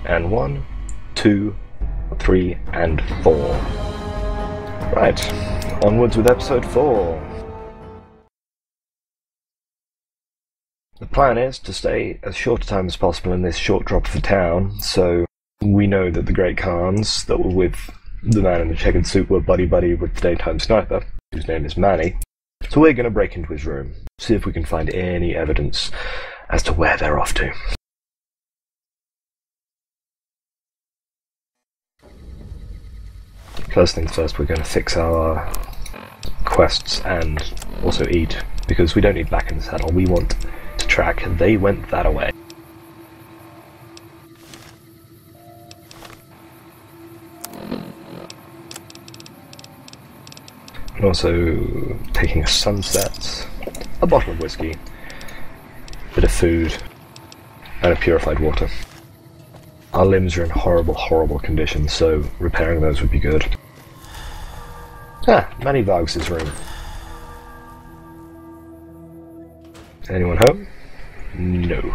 And 1, 2, 3, and 4. Right, onwards with episode 4. The plan is to stay as short a time as possible in this short drop of a town, so we know that the Great Khans that were with the man in the checkered suit were buddy-buddy with the daytime sniper, whose name is Manny. So we're going to break into his room, see if we can find any evidence as to where they're off to. First things first, we're going to fix our quests and also eat, because we don't need back in the saddle. We want to track They Went That Away. And also taking a sunset, a bottle of whiskey, a bit of food, and a purified water. Our limbs are in horrible, horrible condition, so repairing those would be good. Manny Vargas' room. Anyone home? No.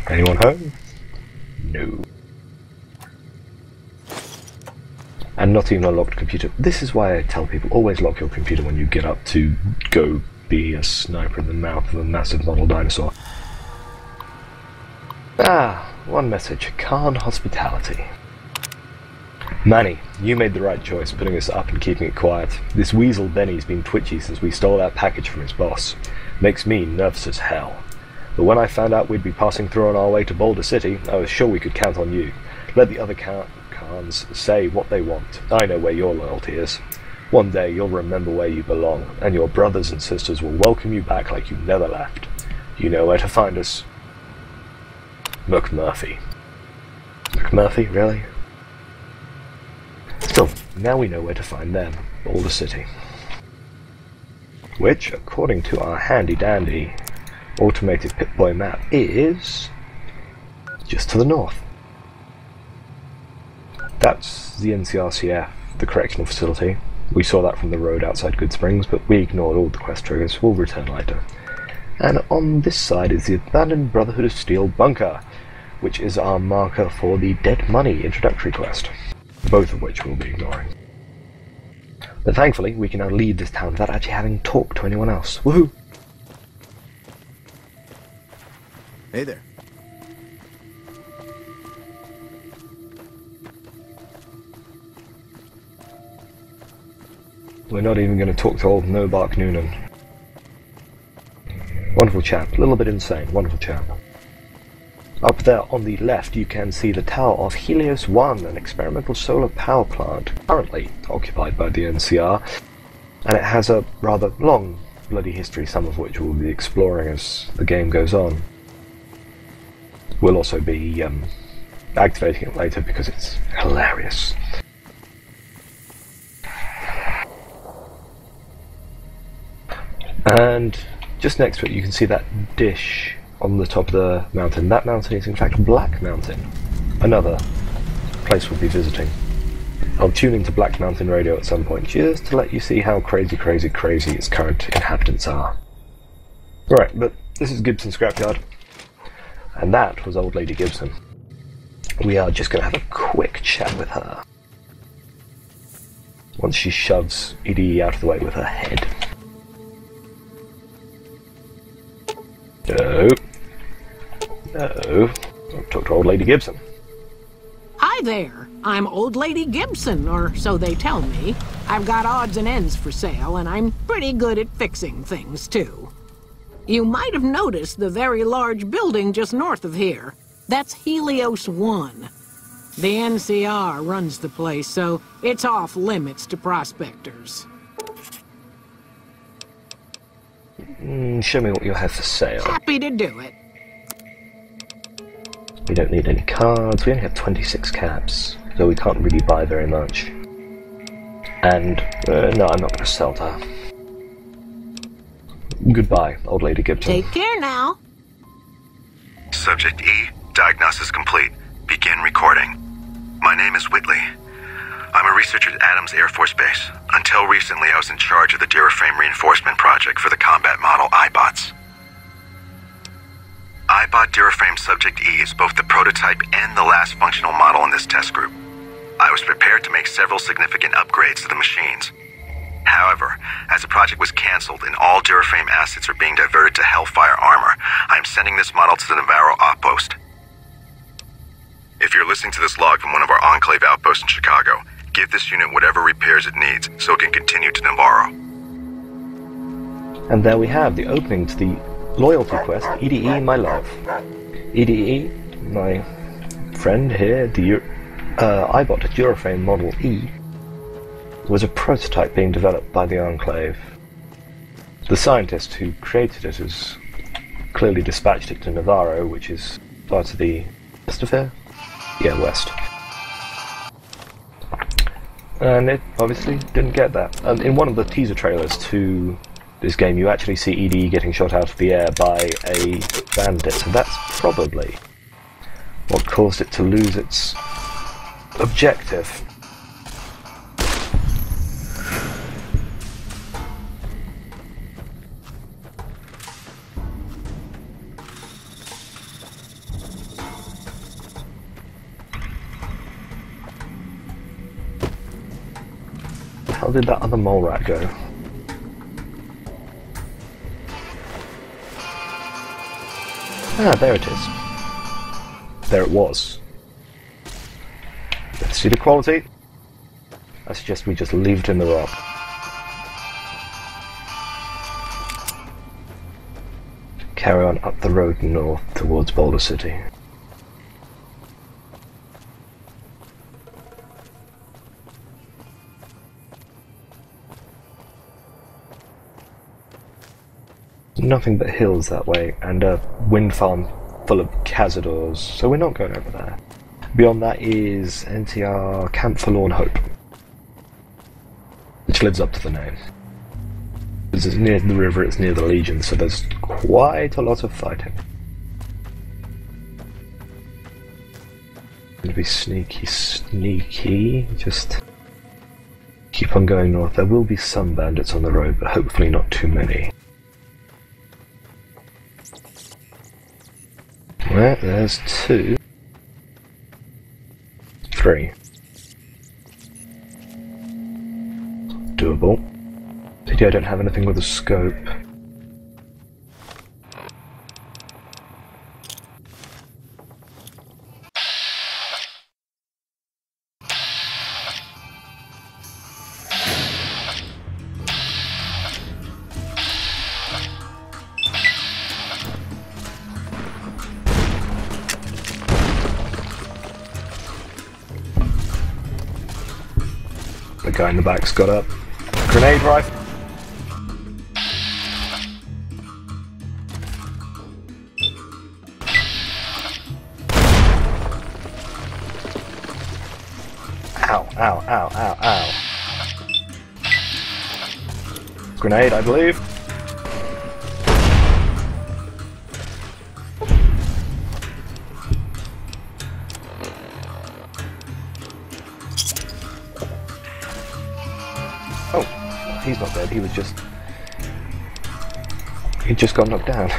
Anyone home? No. And not even a locked computer. This is why I tell people, always lock your computer when you get up to go be a sniper in the mouth of a massive model dinosaur. One message. Khan hospitality. Manny, you made the right choice putting us up and keeping it quiet. This weasel Benny's been twitchy since we stole that package from his boss. Makes me nervous as hell. But when I found out we'd be passing through on our way to Boulder City, I was sure we could count on you. Let the other Khans say what they want. I know where your loyalty is. One day you'll remember where you belong, and your brothers and sisters will welcome you back like you never left. You know where to find us. McMurphy. McMurphy, really? Still, now we know where to find them, Boulder City. Which, according to our handy-dandy automated Pip-Boy map, is just to the north. That's the NCRCF, the correctional facility. We saw that from the road outside Good Springs, but we ignored all the quest triggers. We'll return later. And on this side is the Abandoned Brotherhood of Steel bunker, which is our marker for the Dead Money introductory quest, both of which we'll be ignoring. But thankfully, we can now leave this town without actually having talked to anyone else. Woohoo! Hey there. We're not even going to talk to old No-Bark Noonan. Wonderful chap, a little bit insane, wonderful chap. Up there on the left you can see the tower of Helios 1, an experimental solar power plant, currently occupied by the NCR, and it has a rather long bloody history, some of which we'll be exploring as the game goes on. We'll also be activating it later because it's hilarious. And just next to it you can see that dish on the top of the mountain. That mountain is in fact Black Mountain, another place we'll be visiting. I'll tune into Black Mountain Radio at some point just to let you see how crazy its current inhabitants are. Right, but this is Gibson Scrapyard, and that was Old Lady Gibson. We are just going to have a quick chat with her once she shoves EDE out of the way with her head. No. I'll talk to Old Lady Gibson. Hi there. I'm Old Lady Gibson, or so they tell me. I've got odds and ends for sale, and I'm pretty good at fixing things, too. You might have noticed the very large building just north of here. That's Helios 1. The NCR runs the place, so it's off limits to prospectors. Show me what you have for sale. Happy to do it. We don't need any cards, we only have 26 caps, so we can't really buy very much. And, no, I'm not going to sell to her. Goodbye, Old Lady Gibson. Take care now. Subject E, diagnosis complete. Begin recording. My name is Whitley. I'm a researcher at Adams Air Force Base. Until recently, I was in charge of the Duraframe reinforcement project for the combat model iBots. I bought Duraframe Subject E as both the prototype and the last functional model in this test group. I was prepared to make several significant upgrades to the machines. However, as the project was cancelled and all Duraframe assets are being diverted to Hellfire armor, I am sending this model to the Navarro outpost. If you're listening to this log from one of our Enclave outposts in Chicago, give this unit whatever repairs it needs so it can continue to Navarro. And there we have the opening to the loyalty quest, EDE My Love. EDE, my friend here, the iBot Duraframe Model E, was a prototype being developed by the Enclave. The scientist who created it has clearly dispatched it to Navarro, which is part of the west of here? Yeah, west. And it obviously didn't get that. In one of the teaser trailers to this game, you actually see EDE getting shot out of the air by a bandit, so that's probably what caused it to lose its objective. How did that other mole rat go? Ah, there it is. There it was. Let's see the quality. I suggest we just leave it in the rock. Carry on up the road north towards Boulder City. Nothing but hills that way, and a wind farm full of cazadors, so we're not going over there. Beyond that is NTR Camp Forlorn Hope, which lives up to the name. It's near the river, it's near the Legion, so there's quite a lot of fighting. Going to be sneaky, just keep on going north. There will be some bandits on the road, but hopefully not too many. Well, there's 2. 3. Doable. Pity I don't have anything with a scope. The guy in the back's got a grenade rifle. Ow, ow, ow, ow, ow. Grenade, I believe. Oh, he's not dead, he just got knocked down.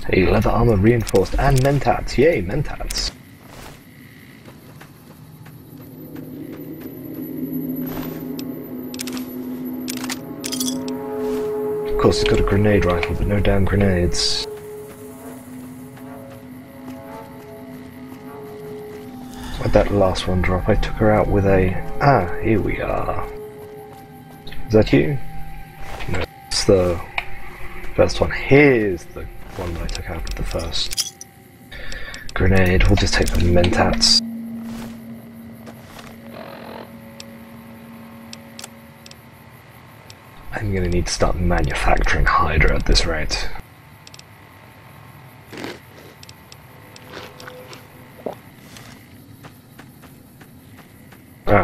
Hey, leather armor reinforced and mentats. Yay, mentats. Of course, he's got a grenade rifle, but no damn grenades. Where'd that last one drop? I took her out with a... Ah, here we are. Is that you? No, it's the first one. Here's the one that I took out with the first grenade. We'll just take the mentats. I'm gonna need to start manufacturing Hydra at this rate. Ah,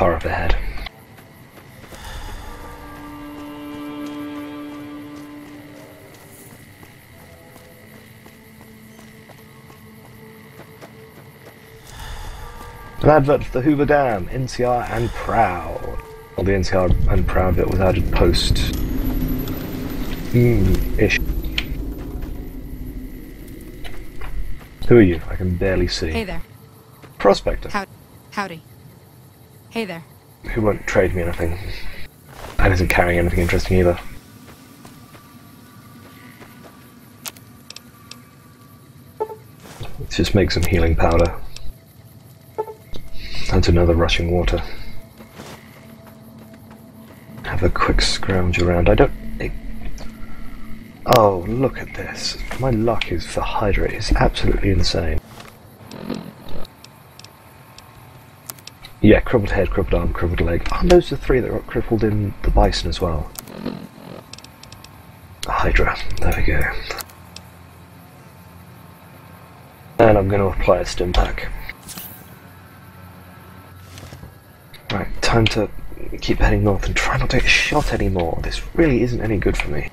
far up ahead. An advert for the Hoover Dam, NCR and Proud. Well, the NCR and Proud bit was added post. Ish. Who are you? I can barely see. Hey there. Prospector. Howdy. Hey there. Who won't trade me anything. And isn't carrying anything interesting either. Let's just make some healing powder. And another rushing water. Have a quick scrounge around. Oh, look at this. My luck is for Hydra is absolutely insane. Yeah, crippled head, crippled arm, crippled leg. Oh, those are three that got crippled in the bison as well. Hydra. There we go. And I'm going to apply a stim pack. Right, time to keep heading north and try not to get shot anymore. This really isn't any good for me.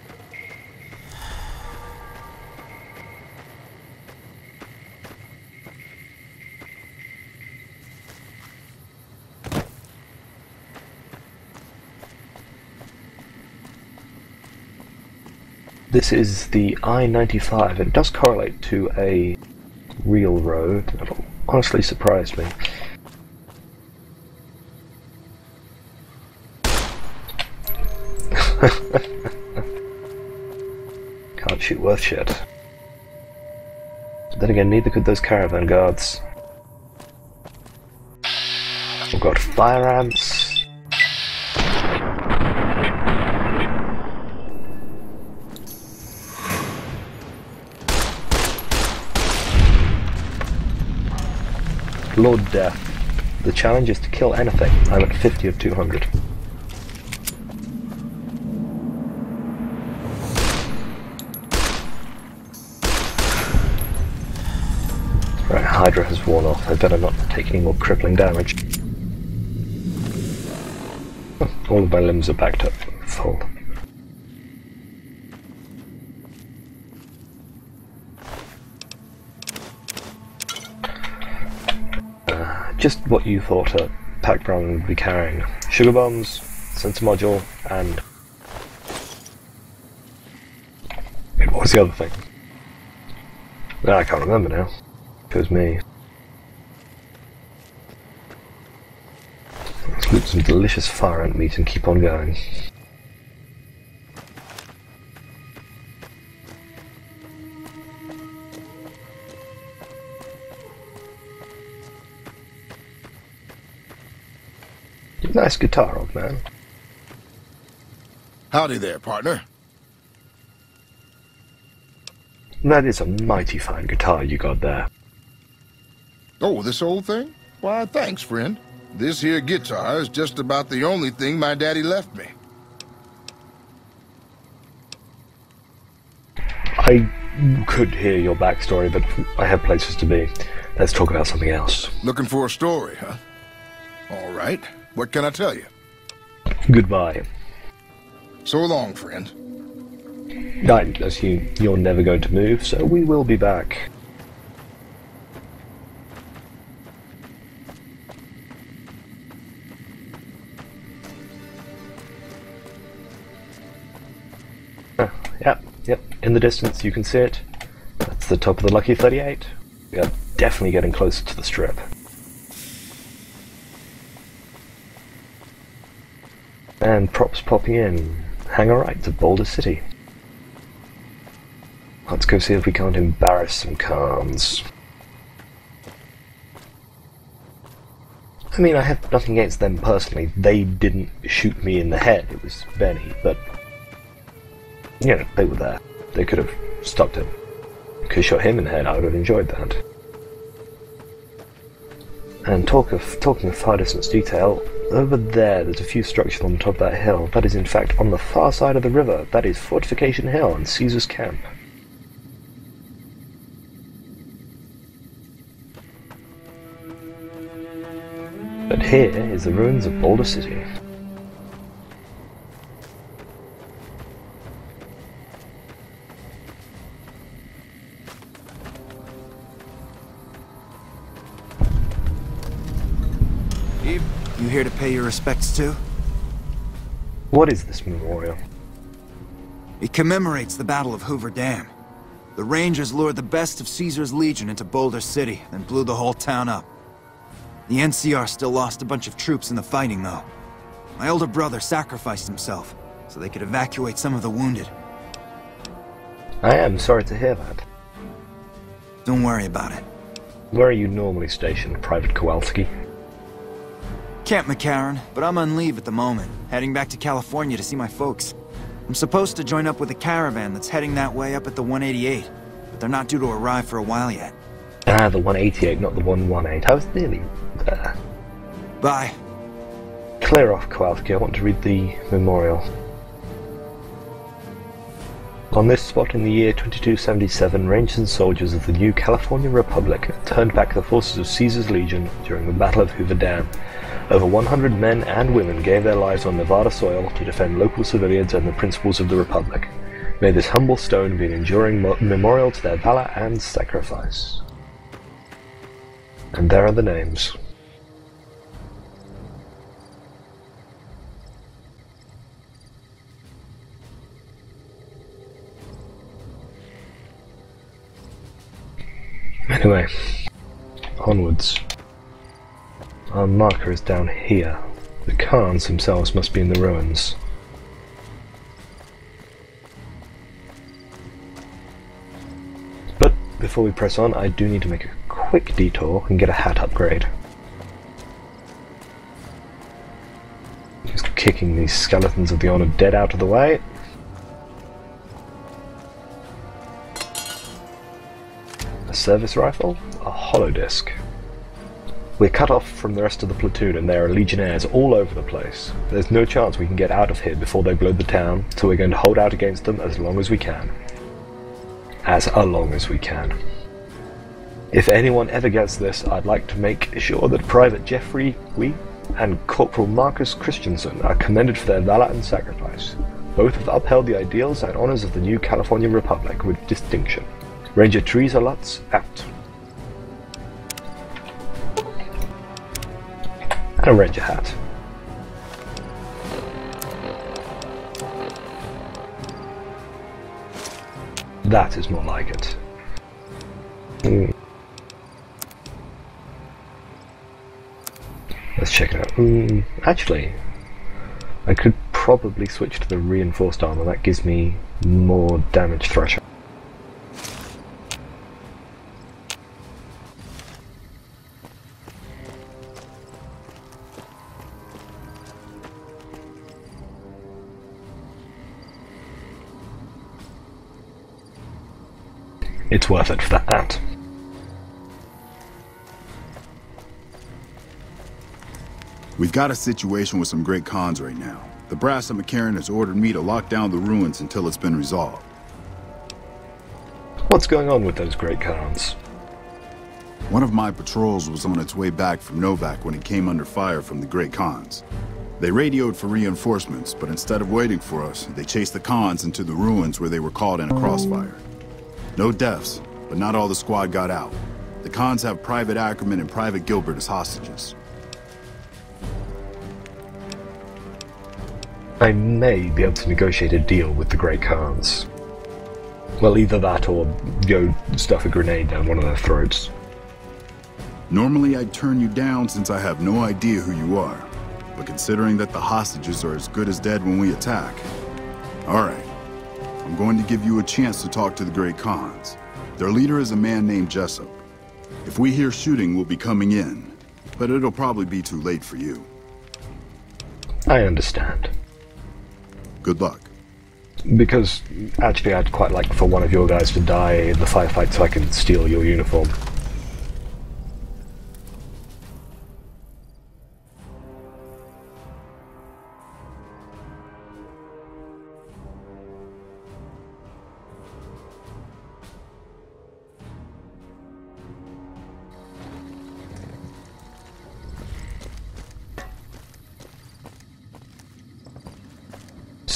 This is the I-95. It does correlate to a real road. That honestly surprised me. Can't shoot worth shit. But then again, neither could those caravan guards. We've got fire ants. Lord Death. The challenge is to kill anything. I'm at 50 of 200. Right, Hydra has worn off. I better not take any more crippling damage. All of my limbs are backed up full. Just what you thought a pack brown would be carrying. Sugar bombs, sensor module, and... Wait, what was the other thing? No, I can't remember now. It was me. Let's loot some delicious fire ant meat and keep on going. Nice guitar, old man. Howdy there, partner. That is a mighty fine guitar you got there. Oh, this old thing? Why, thanks, friend. This here guitar is just about the only thing my daddy left me. I could hear your backstory, but I have places to be. Let's talk about something else. Looking for a story, huh? All right. What can I tell you? Goodbye. So long, friend. I assume you're never going to move, so we will be back. Yep, in the distance you can see it. That's the top of the Lucky 38. We are definitely getting closer to the strip. And props popping in. Hang a right to Boulder City. Let's go see if we can't embarrass some Khans. I mean, I have nothing against them personally. They didn't shoot me in the head. It was Benny, but... You know, they were there. They could have stopped him. Could have shot him in the head. I would have enjoyed that. And talking of far distance detail, over there's a few structures on the top of that hill. That is in fact on the far side of the river. That is Fortification Hill and Caesar's Camp. But here is the ruins of Boulder City. Eve, you here to pay your respects too? What is this memorial? It commemorates the Battle of Hoover Dam. The Rangers lured the best of Caesar's Legion into Boulder City, and blew the whole town up. The NCR still lost a bunch of troops in the fighting, though. My older brother sacrificed himself, so they could evacuate some of the wounded. I am sorry to hear that. Don't worry about it. Where are you normally stationed, Private Kowalski? Camp McCarran, but I'm on leave at the moment, heading back to California to see my folks. I'm supposed to join up with a caravan that's heading that way up at the 188, but they're not due to arrive for a while yet. Ah, the 188, not the 118. I was nearly there. Bye. Clear off, Kowalski. I want to read the memorial. On this spot in the year 2277, Rangers and soldiers of the new California Republic turned back the forces of Caesar's Legion during the Battle of Hoover Dam. Over 100 men and women gave their lives on Nevada soil to defend local civilians and the principles of the Republic. May this humble stone be an enduring memorial to their valor and sacrifice. And there are the names. Anyway, onwards. Our marker is down here. The Khans themselves must be in the ruins. But before we press on, I do need to make a quick detour and get a hat upgrade. Just kicking these skeletons of the honored dead out of the way. A service rifle, a hollow disc. We're cut off from the rest of the platoon and there are legionnaires all over the place. There's no chance we can get out of here before they blow the town, so we're going to hold out against them as long as we can. As long as we can. If anyone ever gets this, I'd like to make sure that Private Jeffrey Wee and Corporal Marcus Christensen are commended for their valor and sacrifice. Both have upheld the ideals and honors of the new California Republic with distinction. Ranger Teresa Lutz, out. And a ranger hat. That is more like it. Let's check it out. Actually, I could probably switch to the reinforced armor. That gives me more damage threshold. It's worth it for that. We've got a situation with some great Khans right now. The brass at McCarran has ordered me to lock down the ruins until it's been resolved. What's going on with those great Khans? One of my patrols was on its way back from Novak when it came under fire from the great Khans. They radioed for reinforcements, but instead of waiting for us, they chased the Khans into the ruins where they were caught in a crossfire. No deaths, but not all the squad got out. The Khans have Private Ackerman and Private Gilbert as hostages. I may be able to negotiate a deal with the Great Khans. Well, either that or go stuff a grenade down one of their throats. Normally I'd turn you down since I have no idea who you are. But considering that the hostages are as good as dead when we attack... Alright. I'm going to give you a chance to talk to the Great Khans. Their leader is a man named Jessup. If we hear shooting, we'll be coming in. But it'll probably be too late for you. I understand. Good luck. Because, actually, I'd quite like for one of your guys to die in the firefight so I can steal your uniform.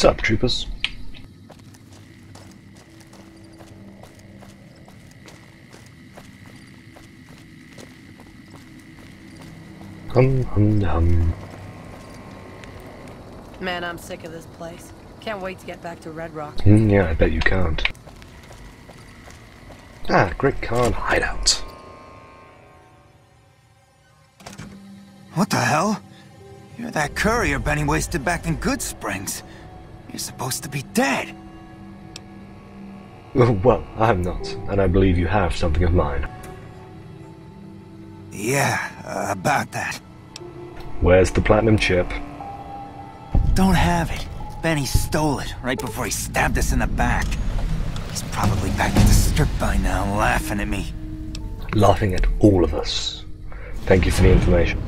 Sup, troopers? Hum. Man, I'm sick of this place. Can't wait to get back to Red Rock. Yeah, I bet you can't. Ah, Great Khan hideout. What the hell? You're that courier Benny wasted back in Good Springs. You're supposed to be dead. Well, I'm not, and I believe you have something of mine. Yeah, about that. Where's the platinum chip? Don't have it. Benny stole it right before he stabbed us in the back. He's probably back at the strip by now, laughing at me. Laughing at all of us. Thank you for the information.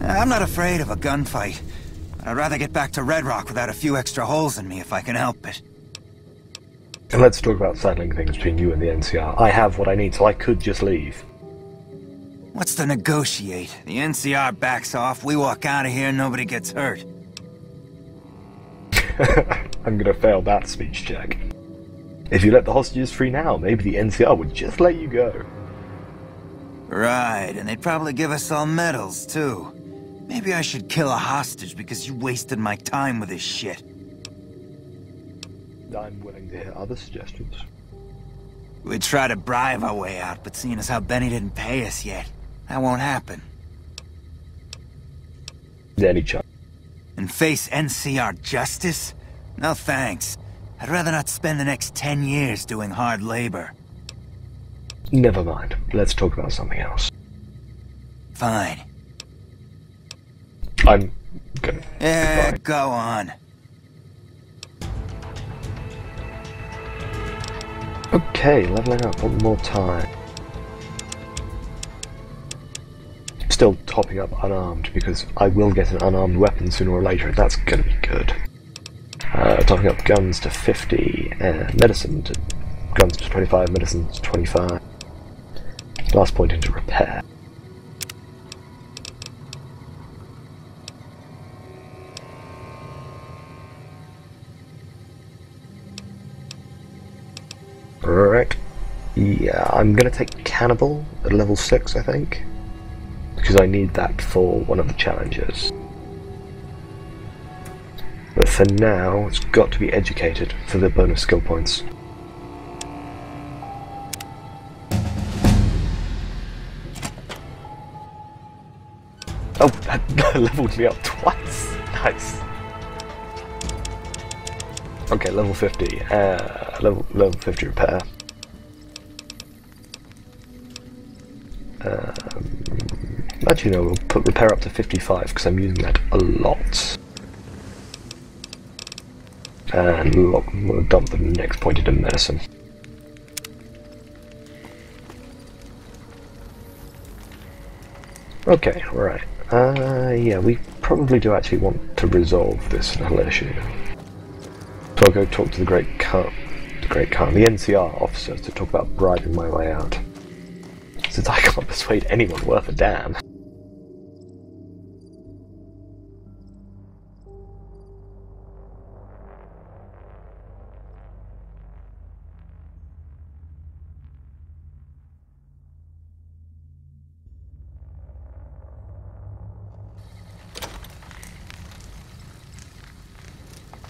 I'm not afraid of a gunfight, but I'd rather get back to Red Rock without a few extra holes in me if I can help it. And let's talk about settling things between you and the NCR. I have what I need, so I could just leave. What's to negotiate? The NCR backs off, we walk out of here, nobody gets hurt. I'm gonna fail that speech check. If you let the hostages free now, maybe the NCR would just let you go. Right, and they'd probably give us all medals, too. Maybe I should kill a hostage because you wasted my time with this shit. I'm willing to hear other suggestions. We'd try to bribe our way out, but seeing as how Benny didn't pay us yet, that won't happen. Any chance? And face NCR justice? No thanks. I'd rather not spend the next 10 years doing hard labor. Never mind. Let's talk about something else. Fine. I'm gonna... Yeah, Fine. go on. Okay, leveling up one more time. Still topping up unarmed, because I will get an unarmed weapon sooner or later, and that's gonna be good. Topping up guns to 50, and medicine to... guns to 25, medicine to 25. Last point into repair. Right. Yeah, I'm gonna take Cannibal at level 6, I think. Because I need that for one of the challenges. But for now, it's got to be Educated for the bonus skill points. Oh, that leveled me up twice. Nice. Okay, level 50. Level 50 repair. Actually, no, we'll put repair up to 55 because I'm using that a lot. And we'll dump the next point into medicine. Okay, right. Yeah, we probably do actually want to resolve this little issue. So I'll go talk to the Great Khan, the NCR officers, to talk about bribing my way out. Since I can't persuade anyone worth a damn.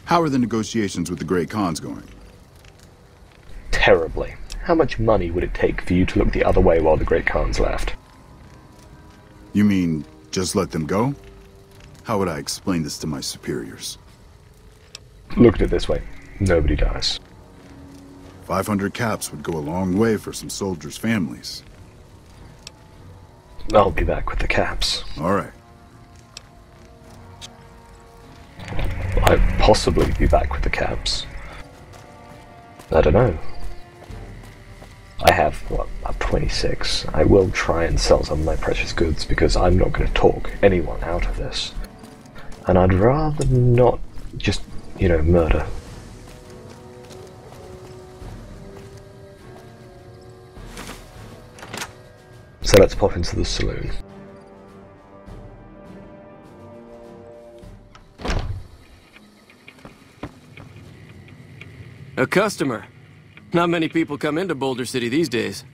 How are the negotiations with the Great Khans going? Terribly. How much money would it take for you to look the other way while the Great Khans left? You mean, just let them go? How would I explain this to my superiors? Look at it this way. Nobody dies. 500 caps would go a long way for some soldiers' families. I'll be back with the caps. All right. I'll possibly be back with the caps. I don't know. I have, what, up 26. I will try and sell some of my precious goods because I'm not going to talk anyone out of this. And I'd rather not just, you know, murder. So let's pop into the saloon. A customer. Not many people come into Boulder City these days.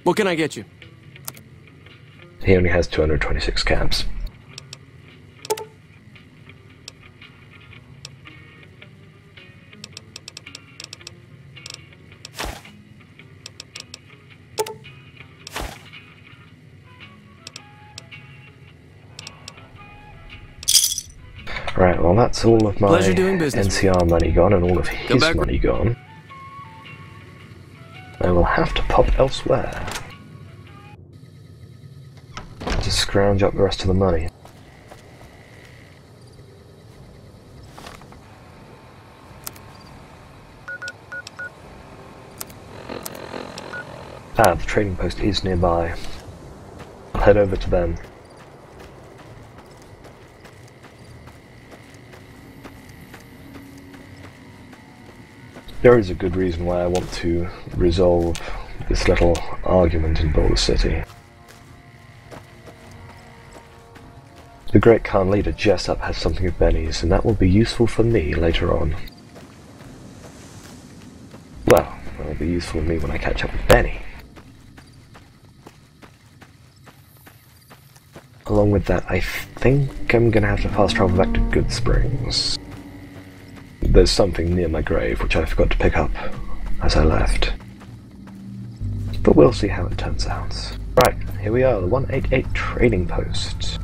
What can I get you? He only has 226 cabs. Right, well that's all of my NCR money gone and all of his money gone. I will have to pop elsewhere to scrounge up the rest of the money. Ah, the trading post is nearby. I'll head over to them. There is a good reason why I want to resolve this little argument in Boulder City. The great Khan leader Jessup has something of Benny's, and that will be useful for me later on. Well, that'll be useful for me when I catch up with Benny. Along with that, I think I'm gonna have to fast travel back to Good Springs. There's something near my grave which I forgot to pick up as I left. But we'll see how it turns out. Right, here we are, the 188 trading post.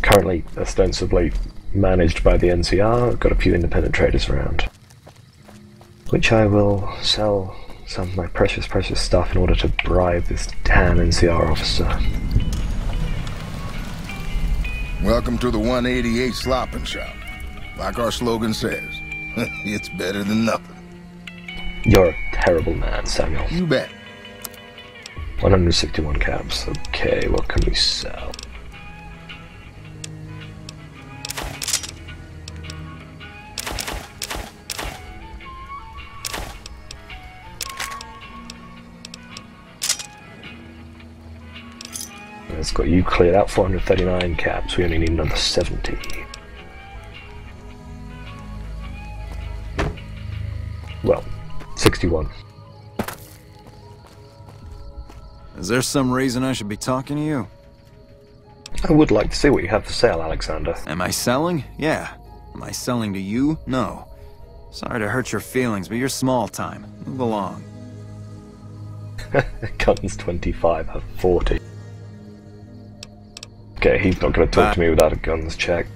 Currently, ostensibly managed by the NCR, I've got a few independent traders around. Which I will sell some of my precious stuff in order to bribe this damn NCR officer. Welcome to the 188 Slopping Shop. Like our slogan says, it's better than nothing. You're a terrible man, Samuel. You bet. 161 cabs. Okay, what can we sell? It's got you cleared out 439 cabs. We only need another 70. Well, 61. Is there some reason I should be talking to you? I would like to see what you have for sale, Alexander. Am I selling? Yeah. Am I selling to you? No. Sorry to hurt your feelings, but you're small time. Move along. Guns 25 have 40. Okay, he's not going to talk to me without a guns check.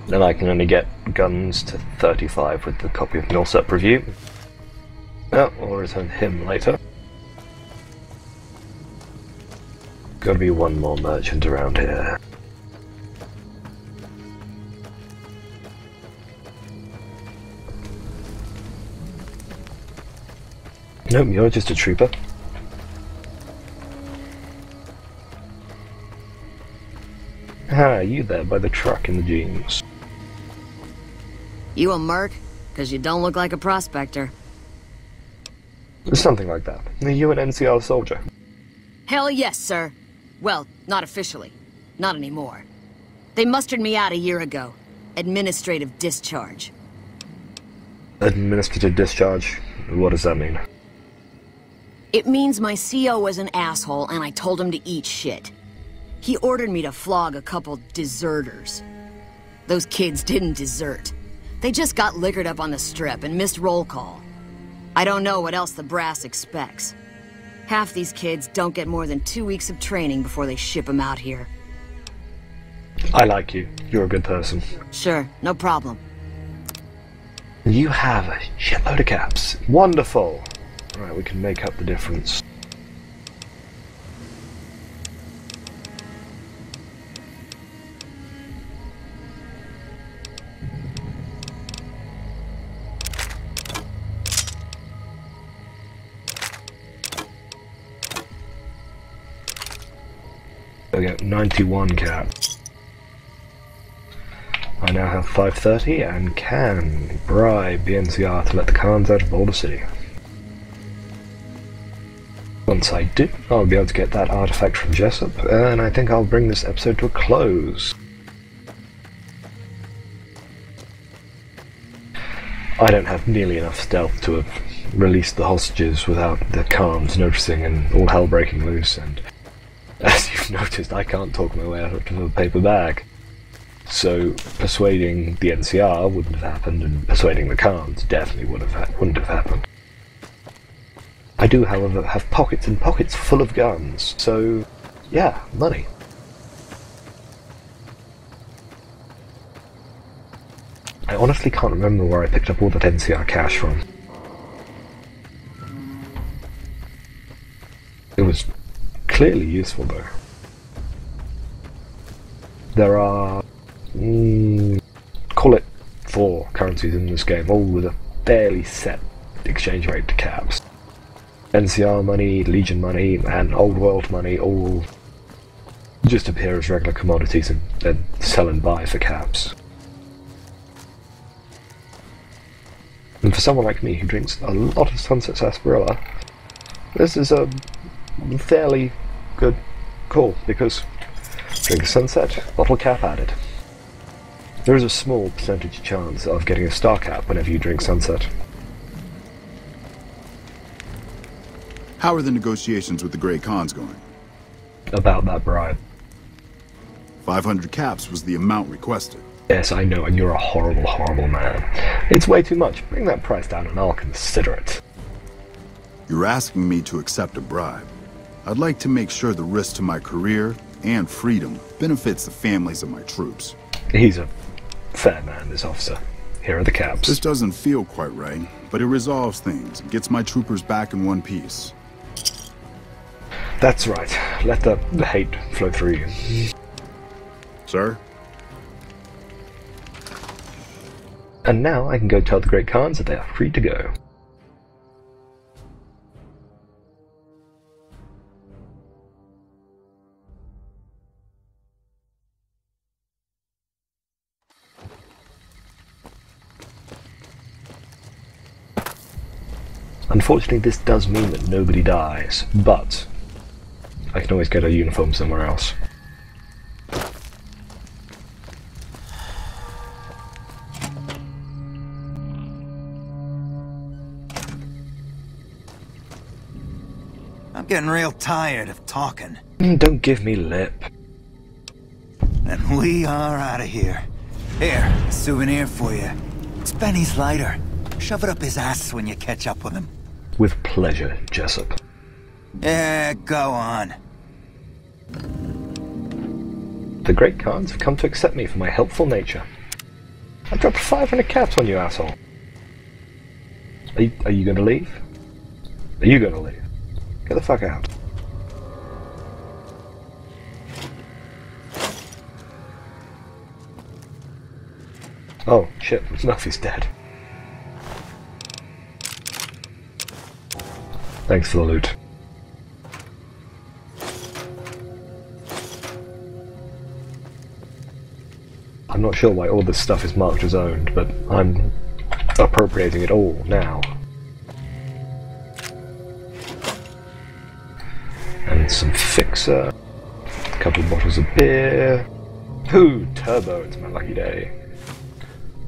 Then I can only get guns to 35 with the copy of Millsap Review. Oh, I'll return him later. Gotta be one more merchant around here. Nope, you're just a trooper. Ah, you there by the truck in the jeans. You a merc? 'Cause you don't look like a prospector. Something like that. Are you an NCR soldier? Hell yes, sir. Well, not officially. Not anymore. They mustered me out a year ago. Administrative discharge. Administrative discharge? What does that mean? It means my CO was an asshole and I told him to eat shit. He ordered me to flog a couple deserters. Those kids didn't desert. They just got liquored up on the strip and missed roll call. I don't know what else the brass expects. Half these kids don't get more than 2 weeks of training before they ship them out here. I like you. You're a good person. Sure, no problem. You have a shitload of caps. Wonderful! Right, we can make up the difference. I get 91 cap. I now have 530 and can bribe the NCR to let the Khans out of Boulder City. Once I do, I'll be able to get that artifact from Jessup, and I think I'll bring this episode to a close. I don't have nearly enough stealth to have released the hostages without the Khans noticing and all hell breaking loose, and as you've noticed, I can't talk my way out of a paper bag. So persuading the NCR wouldn't have happened, and persuading the Khans definitely wouldn't have happened. I do, however, have pockets and pockets full of guns, so yeah, money. I honestly can't remember where I picked up all that NCR cash from. It was clearly useful though. There are, call it 4 currencies in this game, all with a fairly set exchange rate to caps. NCR money, Legion money, and Old World money all just appear as regular commodities and then sell and buy for caps. And for someone like me who drinks a lot of Sunset Sarsaparilla, this is a fairly good call, because drink a Sunset, bottle cap added. There is a small percentage chance of getting a star cap whenever you drink Sunset. How are the negotiations with the Grey Khans going? About that bribe. 500 caps was the amount requested. Yes, I know, and you're a horrible, horrible man. It's way too much. Bring that price down and I'll consider it. You're asking me to accept a bribe. I'd like to make sure the risk to my career and freedom benefits the families of my troops. He's a fair man, this officer. Here are the caps. This doesn't feel quite right, but it resolves things and gets my troopers back in one piece. That's right. Let the hate flow through you. Sir? And now I can go tell the Great Khans that they are free to go. Unfortunately, this does mean that nobody dies, but I can always get a uniform somewhere else. I'm getting real tired of talking. Don't give me lip. And we are out of here. Here, a souvenir for you. It's Benny's lighter. Shove it up his ass when you catch up with him. With pleasure, Jessup. Yeah, go on. The Great Khans have come to accept me for my helpful nature. I dropped 500 caps on you, asshole. Are you gonna leave? Are you gonna leave? Get the fuck out. Oh, shit, Murphy's dead. Thanks for the loot. I'm not sure why all this stuff is marked as owned, but I'm appropriating it all now. And some fixer, a couple of bottles of beer. Ooh, turbo, it's my lucky day.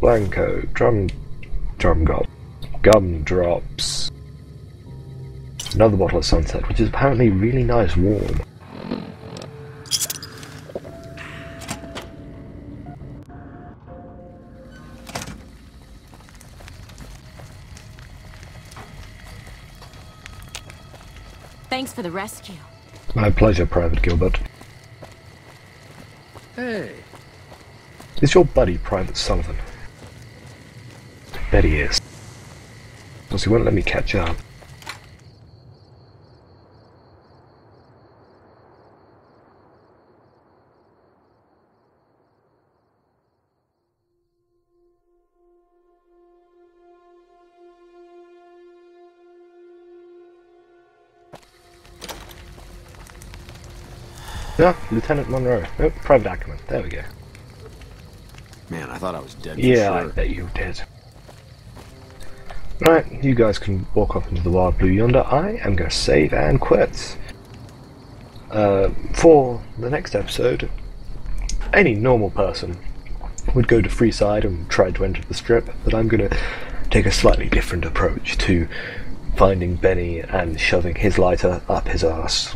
Blanco, gumdrops. Another bottle of Sunset, which is apparently really nice warm. Thanks for the rescue. My pleasure, Private Gilbert. Hey. Is your buddy Private Sullivan? Bet he is. Because he won't let me catch up. Yeah, Lieutenant Monroe. Oh, Private Ackerman. There we go. Man, I thought I was dead for yeah, sure. I bet you did. Right, you guys can walk off into the wild blue yonder. I am going to save and quit. For the next episode, any normal person would go to Freeside and try to enter the strip, but I'm going to take a slightly different approach to finding Benny and shoving his lighter up his arse.